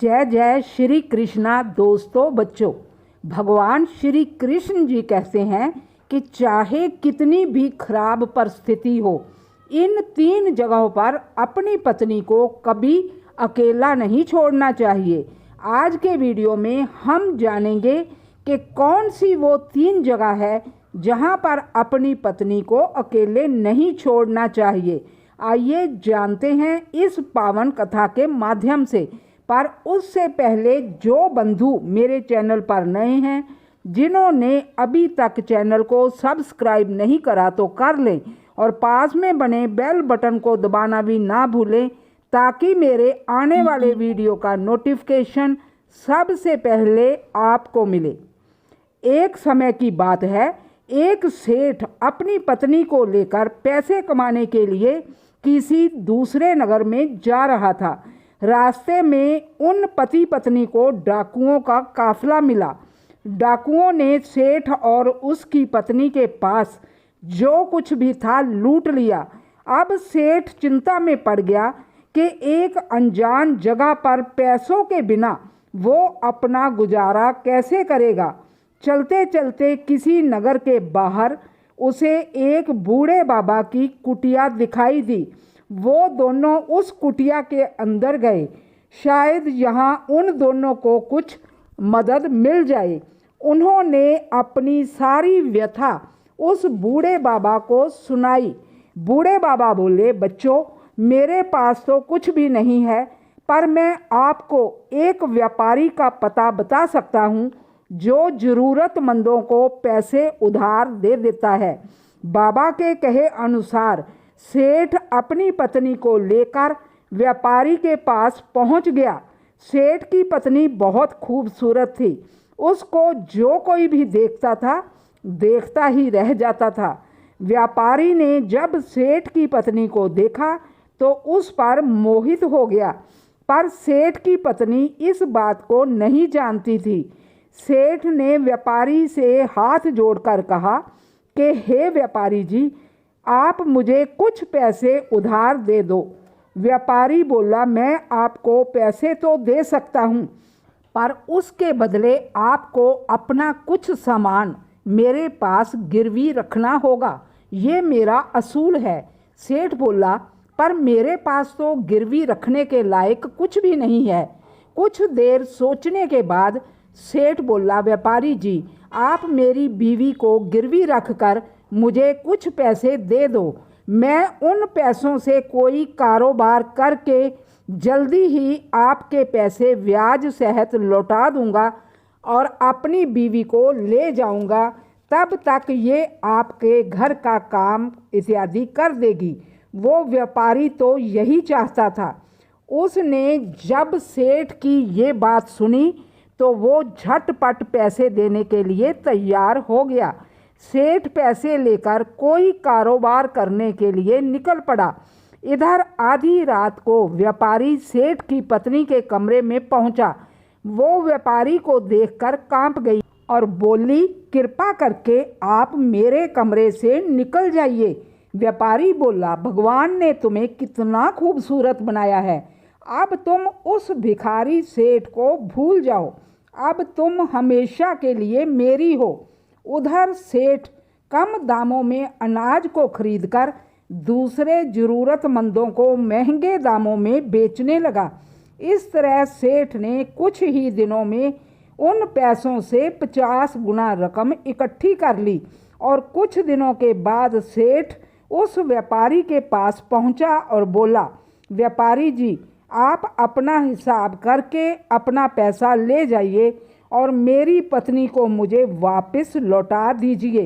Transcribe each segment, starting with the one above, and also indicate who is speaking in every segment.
Speaker 1: जय जय श्री कृष्णा। दोस्तों बच्चों, भगवान श्री कृष्ण जी कहते हैं कि चाहे कितनी भी खराब परिस्थिति हो, इन 3 जगहों पर अपनी पत्नी को कभी अकेला नहीं छोड़ना चाहिए। आज के वीडियो में हम जानेंगे कि कौन सी वो 3 जगह है जहां पर अपनी पत्नी को अकेले नहीं छोड़ना चाहिए। आइए जानते हैं इस पावन कथा के माध्यम से। पर उससे पहले जो बंधु मेरे चैनल पर नए हैं, जिन्होंने अभी तक चैनल को सब्सक्राइब नहीं करा तो कर लें और पास में बने बेल बटन को दबाना भी ना भूलें, ताकि मेरे आने वाले वीडियो का नोटिफिकेशन सबसे पहले आपको मिले। एक समय की बात है, एक सेठ अपनी पत्नी को लेकर पैसे कमाने के लिए किसी दूसरे नगर में जा रहा था। रास्ते में उन पति पत्नी को डाकुओं का काफिला मिला। डाकुओं ने सेठ और उसकी पत्नी के पास जो कुछ भी था लूट लिया। अब सेठ चिंता में पड़ गया कि एक अनजान जगह पर पैसों के बिना वो अपना गुजारा कैसे करेगा। चलते चलते किसी नगर के बाहर उसे एक बूढ़े बाबा की कुटिया दिखाई दी। वो दोनों उस कुटिया के अंदर गए, शायद यहाँ उन दोनों को कुछ मदद मिल जाए। उन्होंने अपनी सारी व्यथा उस बूढ़े बाबा को सुनाई। बूढ़े बाबा बोले, बच्चों, मेरे पास तो कुछ भी नहीं है, पर मैं आपको एक व्यापारी का पता बता सकता हूँ जो ज़रूरतमंदों को पैसे उधार दे देता है। बाबा के कहे अनुसार सेठ अपनी पत्नी को लेकर व्यापारी के पास पहुंच गया। सेठ की पत्नी बहुत खूबसूरत थी। उसको जो कोई भी देखता था, देखता ही रह जाता था। व्यापारी ने जब सेठ की पत्नी को देखा तो उस पर मोहित हो गया, पर सेठ की पत्नी इस बात को नहीं जानती थी। सेठ ने व्यापारी से हाथ जोड़कर कहा कि हे व्यापारी जी, आप मुझे कुछ पैसे उधार दे दो। व्यापारी बोला, मैं आपको पैसे तो दे सकता हूँ, पर उसके बदले आपको अपना कुछ सामान मेरे पास गिरवी रखना होगा। ये मेरा असूल है। सेठ बोला, पर मेरे पास तो गिरवी रखने के लायक कुछ भी नहीं है। कुछ देर सोचने के बाद सेठ बोला, व्यापारी जी, आप मेरी बीवी को गिरवी रखकर मुझे कुछ पैसे दे दो। मैं उन पैसों से कोई कारोबार करके जल्दी ही आपके पैसे ब्याज सहित लौटा दूंगा और अपनी बीवी को ले जाऊंगा। तब तक ये आपके घर का काम इत्यादि कर देगी। वो व्यापारी तो यही चाहता था। उसने जब सेठ की ये बात सुनी तो वो झटपट पैसे देने के लिए तैयार हो गया। सेठ पैसे लेकर कोई कारोबार करने के लिए निकल पड़ा। इधर आधी रात को व्यापारी सेठ की पत्नी के कमरे में पहुंचा। वो व्यापारी को देखकर कांप गई और बोली, कृपा करके आप मेरे कमरे से निकल जाइए। व्यापारी बोला, भगवान ने तुम्हें कितना खूबसूरत बनाया है। अब तुम उस भिखारी सेठ को भूल जाओ। अब तुम हमेशा के लिए मेरी हो। उधर सेठ कम दामों में अनाज को खरीदकर दूसरे ज़रूरतमंदों को महंगे दामों में बेचने लगा। इस तरह सेठ ने कुछ ही दिनों में उन पैसों से 50 गुना रकम इकट्ठी कर ली और कुछ दिनों के बाद सेठ उस व्यापारी के पास पहुंचा और बोला, व्यापारी जी, आप अपना हिसाब करके अपना पैसा ले जाइए और मेरी पत्नी को मुझे वापस लौटा दीजिए।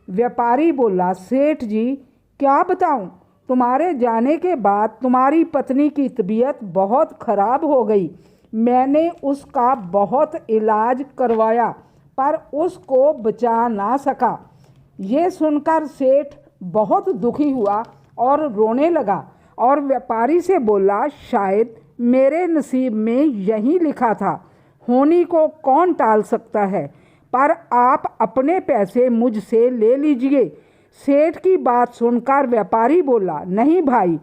Speaker 1: व्यापारी बोला, सेठ जी, क्या बताऊं, तुम्हारे जाने के बाद तुम्हारी पत्नी की तबीयत बहुत खराब हो गई। मैंने उसका बहुत इलाज करवाया, पर उसको बचा ना सका। ये सुनकर सेठ बहुत दुखी हुआ और रोने लगा और व्यापारी से बोला, शायद मेरे नसीब में यही लिखा था। होनी को कौन टाल सकता है, पर आप अपने पैसे मुझसे ले लीजिए। सेठ की बात सुनकर व्यापारी बोला, नहीं भाई,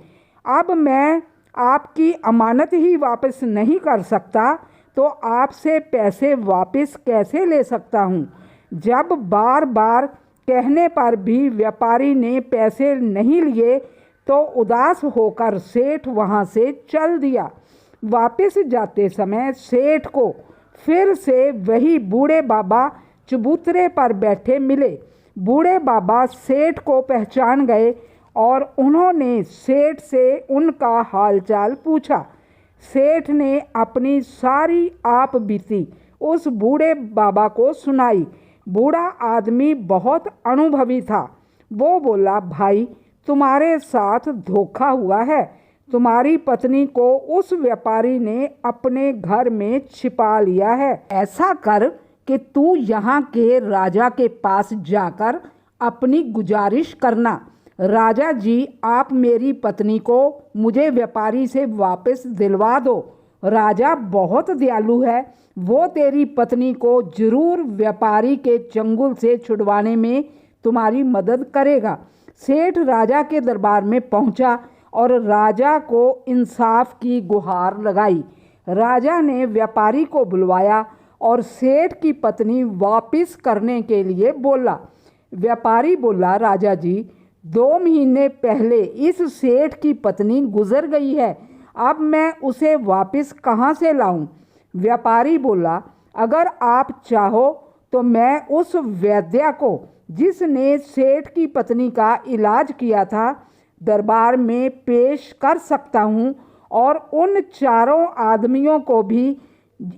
Speaker 1: अब मैं आपकी अमानत ही वापस नहीं कर सकता। तो आपसे पैसे वापस कैसे ले सकता हूँ। जब बार बार कहने पर भी व्यापारी ने पैसे नहीं लिए तो उदास होकर सेठ वहाँ से चल दिया। वापस जाते समय सेठ को फिर से वही बूढ़े बाबा चबूतरे पर बैठे मिले। बूढ़े बाबा सेठ को पहचान गए और उन्होंने सेठ से उनका हालचाल पूछा। सेठ ने अपनी सारी आप बीती उस बूढ़े बाबा को सुनाई। बूढ़ा आदमी बहुत अनुभवी था। वो बोला, भाई तुम्हारे साथ धोखा हुआ है। तुम्हारी पत्नी को उस व्यापारी ने अपने घर में छिपा लिया है। ऐसा कर कि तू यहाँ के राजा के पास जाकर अपनी गुजारिश करना। राजा जी, आप मेरी पत्नी को मुझे व्यापारी से वापस दिलवा दो। राजा बहुत दयालु है, वो तेरी पत्नी को जरूर व्यापारी के चंगुल से छुड़वाने में तुम्हारी मदद करेगा। सेठ राजा के दरबार में पहुंचा और राजा को इंसाफ की गुहार लगाई। राजा ने व्यापारी को बुलवाया और सेठ की पत्नी वापस करने के लिए बोला। व्यापारी बोला, राजा जी 2 महीने पहले इस सेठ की पत्नी गुजर गई है, अब मैं उसे वापस कहाँ से लाऊं। व्यापारी बोला, अगर आप चाहो तो मैं उस वैद्य को जिसने सेठ की पत्नी का इलाज किया था दरबार में पेश कर सकता हूँ और उन 4 आदमियों को भी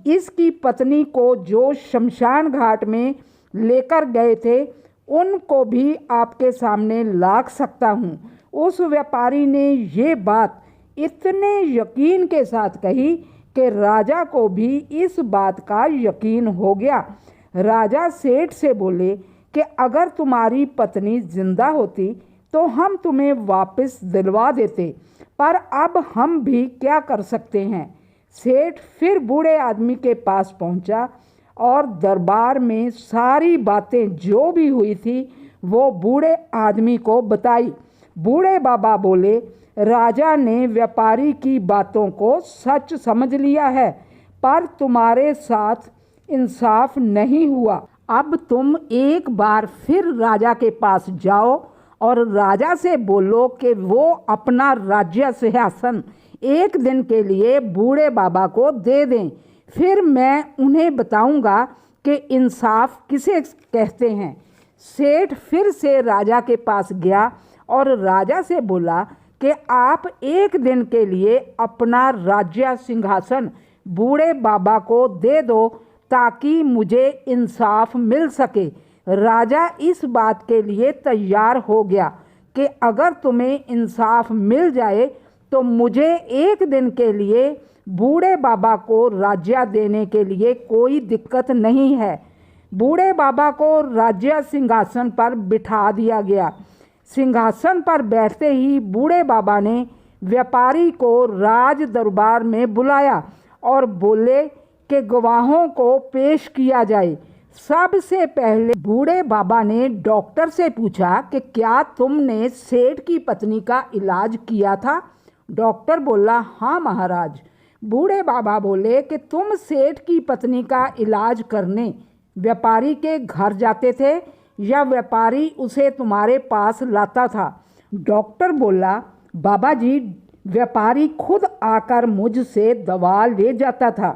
Speaker 1: इसकी पत्नी को जो शमशान घाट में लेकर गए थे उनको भी आपके सामने ला सकता हूँ। उस व्यापारी ने ये बात इतने यकीन के साथ कही कि राजा को भी इस बात का यकीन हो गया। राजा सेठ से बोले कि अगर तुम्हारी पत्नी जिंदा होती तो हम तुम्हें वापस दिलवा देते, पर अब हम भी क्या कर सकते हैं। सेठ फिर बूढ़े आदमी के पास पहुंचा और दरबार में सारी बातें जो भी हुई थी वो बूढ़े आदमी को बताई। बूढ़े बाबा बोले, राजा ने व्यापारी की बातों को सच समझ लिया है, पर तुम्हारे साथ इंसाफ नहीं हुआ। अब तुम एक बार फिर राजा के पास जाओ और राजा से बोलो कि वो अपना राज्य सिंहासन 1 दिन के लिए बूढ़े बाबा को दे दें। फिर मैं उन्हें बताऊंगा कि इंसाफ किसे कहते हैं। सेठ फिर से राजा के पास गया और राजा से बोला कि आप 1 दिन के लिए अपना राज्य सिंहासन बूढ़े बाबा को दे दो ताकि मुझे इंसाफ मिल सके। राजा इस बात के लिए तैयार हो गया कि अगर तुम्हें इंसाफ मिल जाए तो मुझे 1 दिन के लिए बूढ़े बाबा को राज्य देने के लिए कोई दिक्कत नहीं है। बूढ़े बाबा को राज्य सिंहासन पर बिठा दिया गया। सिंहासन पर बैठते ही बूढ़े बाबा ने व्यापारी को राज दरबार में बुलाया और बोले कि गवाहों को पेश किया जाए। सबसे पहले बूढ़े बाबा ने डॉक्टर से पूछा कि क्या तुमने सेठ की पत्नी का इलाज किया था। डॉक्टर बोला, हाँ महाराज। बूढ़े बाबा बोले कि तुम सेठ की पत्नी का इलाज करने व्यापारी के घर जाते थे या व्यापारी उसे तुम्हारे पास लाता था। डॉक्टर बोला, बाबा जी व्यापारी खुद आकर मुझसे दवा ले जाता था।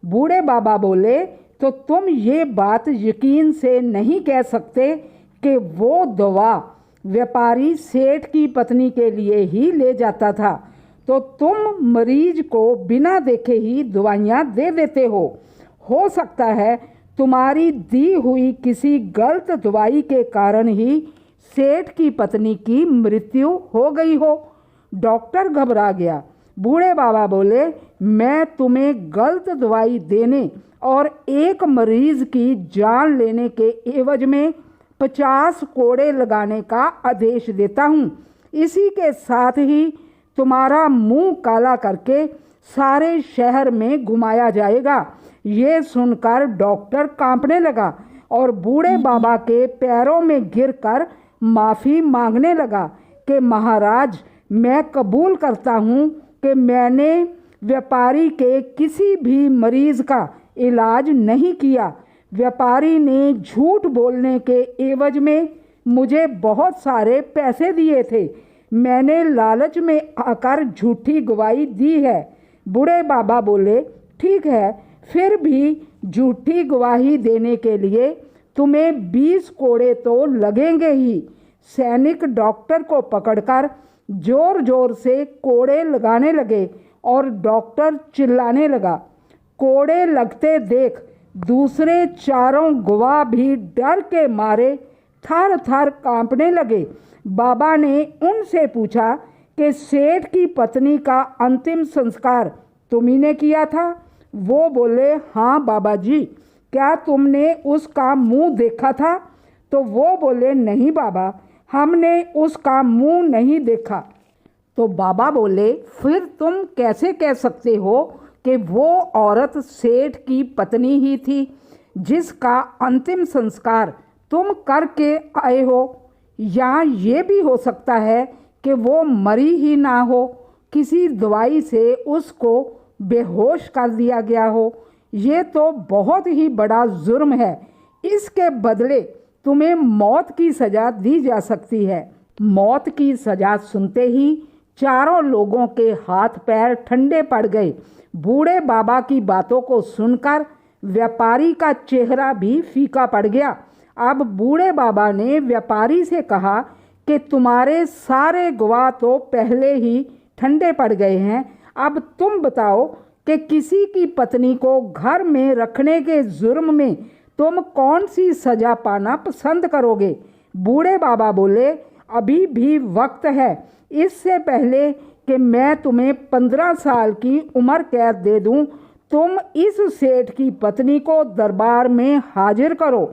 Speaker 1: बूढ़े बाबा बोले, तो तुम ये बात यकीन से नहीं कह सकते कि वो दवा व्यापारी सेठ की पत्नी के लिए ही ले जाता था, तो तुम मरीज को बिना देखे ही दवाइयाँ दे देते हो सकता है तुम्हारी दी हुई किसी गलत दवाई के कारण ही सेठ की पत्नी की मृत्यु हो गई हो। डॉक्टर घबरा गया। बूढ़े बाबा बोले, मैं तुम्हें गलत दवाई देने और एक मरीज की जान लेने के एवज में 50 कोड़े लगाने का आदेश देता हूँ। इसी के साथ ही तुम्हारा मुंह काला करके सारे शहर में घुमाया जाएगा। ये सुनकर डॉक्टर कांपने लगा और बूढ़े बाबा के पैरों में गिरकर माफ़ी मांगने लगा कि महाराज, मैं कबूल करता हूँ कि मैंने व्यापारी के किसी भी मरीज का इलाज नहीं किया। व्यापारी ने झूठ बोलने के एवज में मुझे बहुत सारे पैसे दिए थे। मैंने लालच में आकर झूठी गवाही दी है। बूढ़े बाबा बोले, ठीक है, फिर भी झूठी गवाही देने के लिए तुम्हें 20 कोड़े तो लगेंगे ही। सैनिक डॉक्टर को पकड़कर जोर जोर से कोड़े लगाने लगे और डॉक्टर चिल्लाने लगा। कोड़े लगते देख दूसरे चारों गवाह भी डर के मारे थर थर कांपने लगे। बाबा ने उनसे पूछा कि सेठ की पत्नी का अंतिम संस्कार तुम्ही ने किया था? वो बोले, हाँ बाबा जी। क्या तुमने उसका मुंह देखा था? तो वो बोले, नहीं बाबा, हमने उसका मुंह नहीं देखा। तो बाबा बोले, फिर तुम कैसे कह सकते हो कि वो औरत सेठ की पत्नी ही थी जिसका अंतिम संस्कार तुम करके आए हो? या ये भी हो सकता है कि वो मरी ही ना हो, किसी दवाई से उसको बेहोश कर दिया गया हो। ये तो बहुत ही बड़ा जुर्म है। इसके बदले तुम्हें मौत की सज़ा दी जा सकती है। मौत की सज़ा सुनते ही चारों लोगों के हाथ पैर ठंडे पड़ गए। बूढ़े बाबा की बातों को सुनकर व्यापारी का चेहरा भी फीका पड़ गया। अब बूढ़े बाबा ने व्यापारी से कहा कि तुम्हारे सारे गवाह तो पहले ही ठंडे पड़ गए हैं। अब तुम बताओ कि किसी की पत्नी को घर में रखने के जुर्म में तुम कौन सी सज़ा पाना पसंद करोगे? बूढ़े बाबा बोले, अभी भी वक्त है। इससे पहले कि मैं तुम्हें 15 साल की उम्र कैद दे दूं, तुम इस सेठ की पत्नी को दरबार में हाजिर करो।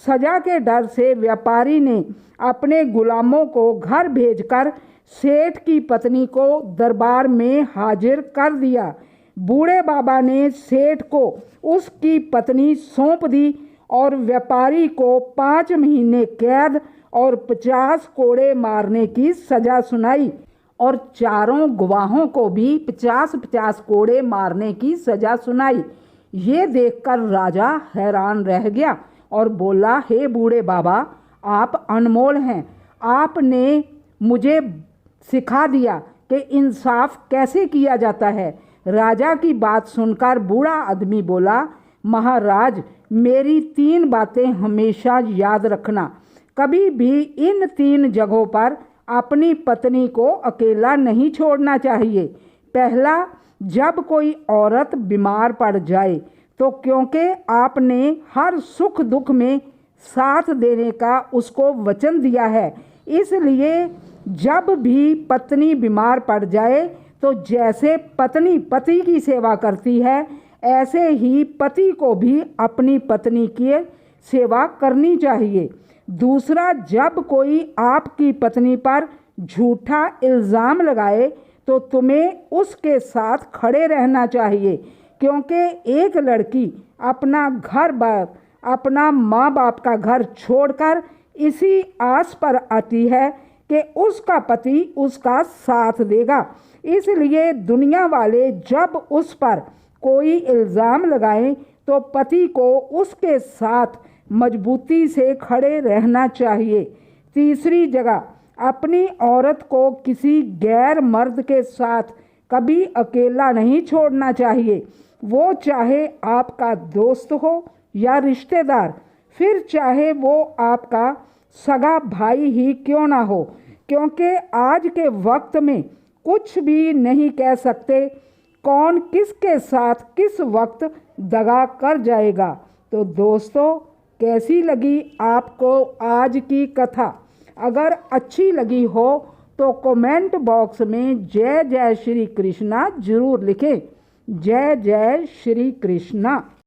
Speaker 1: सजा के डर से व्यापारी ने अपने गुलामों को घर भेजकर सेठ की पत्नी को दरबार में हाजिर कर दिया। बूढ़े बाबा ने सेठ को उसकी पत्नी सौंप दी और व्यापारी को 5 महीने कैद और 50 कोड़े मारने की सजा सुनाई और चारों गवाहों को भी 50-50 कोड़े मारने की सजा सुनाई। ये देखकर राजा हैरान रह गया और बोला, हे बूढ़े बाबा, आप अनमोल हैं। आपने मुझे सिखा दिया कि इंसाफ कैसे किया जाता है। राजा की बात सुनकर बूढ़ा आदमी बोला, महाराज, मेरी 3 बातें हमेशा याद रखना। कभी भी इन 3 जगहों पर अपनी पत्नी को अकेला नहीं छोड़ना चाहिए। पहला, जब कोई औरत बीमार पड़ जाए तो क्योंकि आपने हर सुख दुख में साथ देने का उसको वचन दिया है, इसलिए जब भी पत्नी बीमार पड़ जाए तो जैसे पत्नी पति की सेवा करती है, ऐसे ही पति को भी अपनी पत्नी की सेवा करनी चाहिए। दूसरा, जब कोई आपकी पत्नी पर झूठा इल्ज़ाम लगाए तो तुम्हें उसके साथ खड़े रहना चाहिए, क्योंकि एक लड़की अपना घर बार, अपना माँ बाप का घर छोड़कर इसी आस पर आती है कि उसका पति उसका साथ देगा। इसलिए दुनिया वाले जब उस पर कोई इल्ज़ाम लगाएं तो पति को उसके साथ मजबूती से खड़े रहना चाहिए। तीसरी जगह, अपनी औरत को किसी गैर मर्द के साथ कभी अकेला नहीं छोड़ना चाहिए, वो चाहे आपका दोस्त हो या रिश्तेदार, फिर चाहे वो आपका सगा भाई ही क्यों ना हो, क्योंकि आज के वक्त में कुछ भी नहीं कह सकते कौन किसके साथ किस वक्त दगा कर जाएगा। तो दोस्तों, कैसी लगी आपको आज की कथा? अगर अच्छी लगी हो तो कमेंट बॉक्स में जय जय श्री कृष्णा जरूर लिखें। जय जय श्री कृष्णा।